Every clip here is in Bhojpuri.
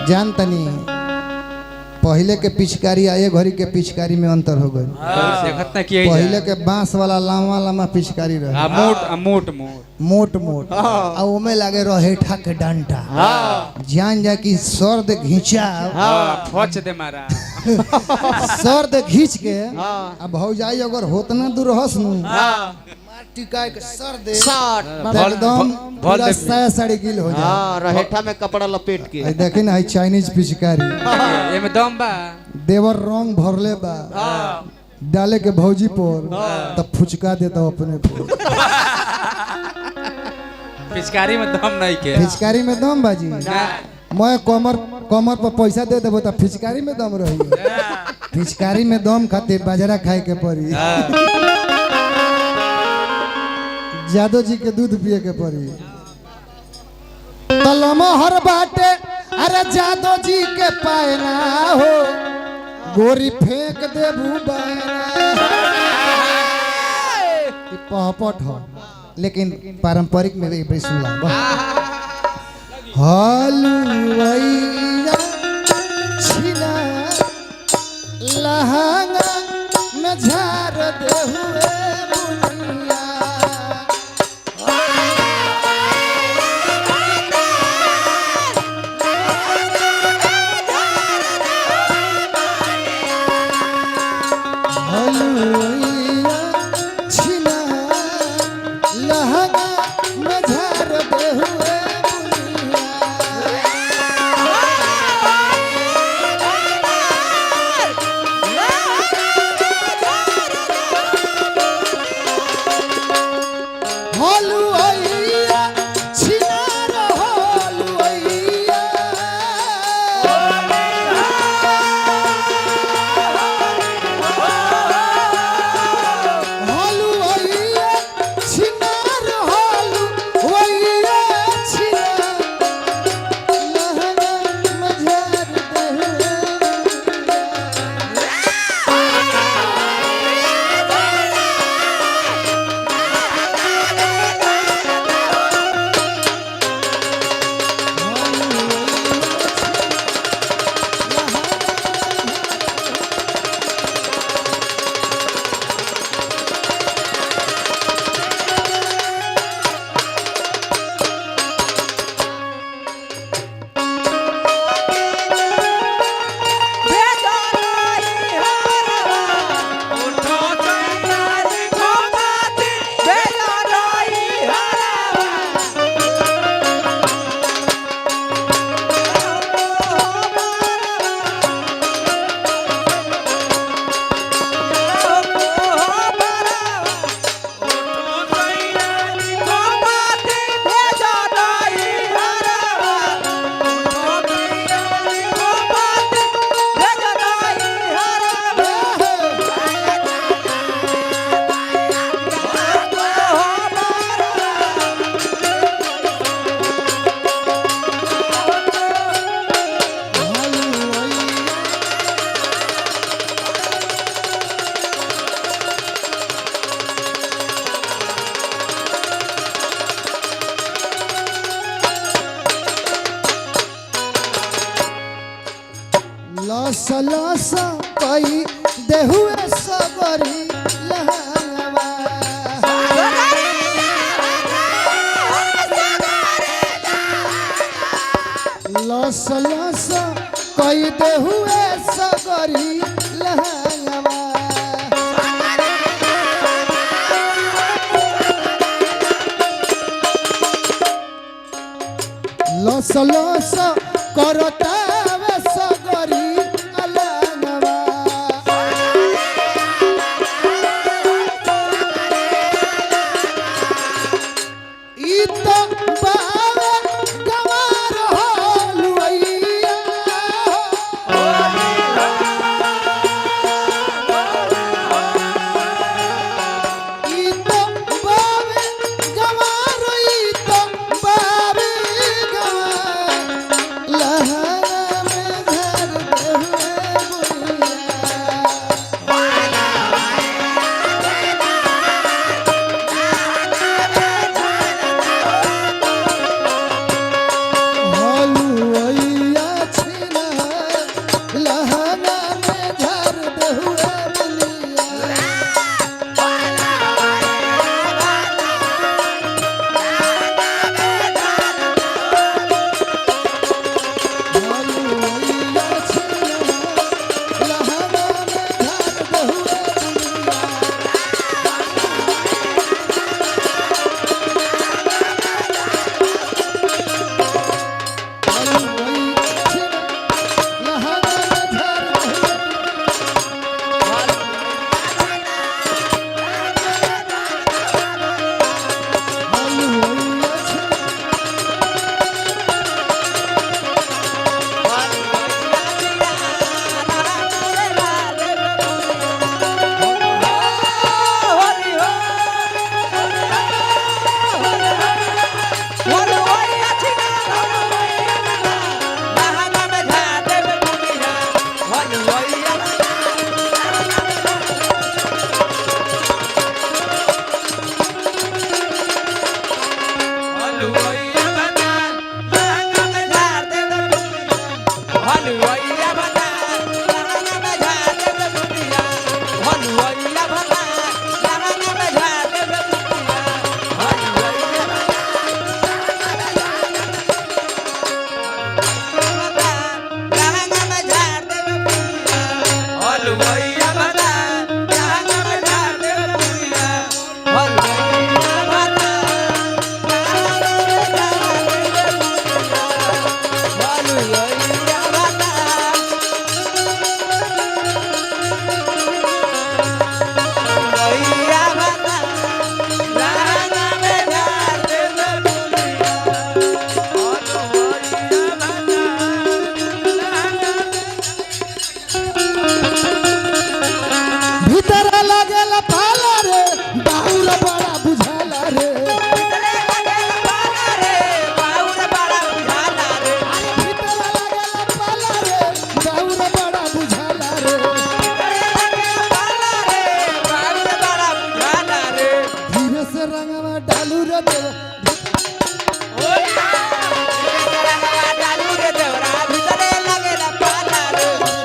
जानतनी पहले के पिचकारी आए घड़ी के पिचकारी में अंतर हो गई। पहले के बांस वाला लामा लामा पिचकारी रहे, मोट मोट मोट आ ओमे लागे रहेठा के डंटा। जान जा कि सर्द घिंचा फच दे मारा सर्द घींच के अब भौजाई अगर होतना दूर हस नु टिकाए के सर दे एकदम पूरा साड़ी गिल हो जा। रहेठा में कपड़ा लपेट के देखी ना चाइनीज पिचकारी एमे दम बा, देवर रंग भरले बा डाले के भौजी पर तब फुचका देता अपने पर। पिचकारी में दम नहीं के, पिचकारी में दम बाजी मैं कमर पर पैसा दे देबो त पिचकारी में दम रही। पिचकारी में दम खातिर बाजरा खाए के पड़ी, जादव जी के दूध पिए के पड़ी। तलमहर बाटे अरे जादव जी के पायना हो गोरी फेंक देबू बायना। पहपट हो लेकिन पारंपरिक में भी सुन हलुवैया छिना लहंगा में झार दे हुए बुनिया। हलुवैया छिना लहंगा में झार दे हुए लस लस कई देहुए सबरी लहंगवा। लस लस कई देहुए सबरी लहंगवा। लस लस करता सगरी अलनवा। ई तो बावे गवार हलुवैया भीतर लगेला पाला रे बाहुर बड़ा बुझाला रे भीतर लगेला पाला रे बाहुर बड़ा बुझाला रे धीरे से रंगवा डालू रे देव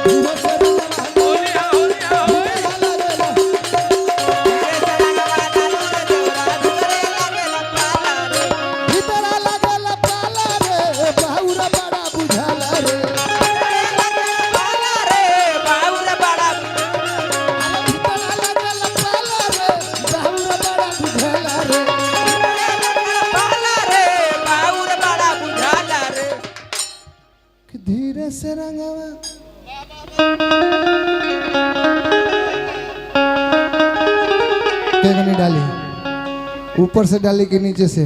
धीरे से भीतर लगेला पाला रे बाहुर बड़ा बुझाला रे भीतर लगेला पाला रे बाहुर बड़ा बुझाला रे कि धीरे से रंगवा केगनी डाली ऊपर से डाली कि नीचे से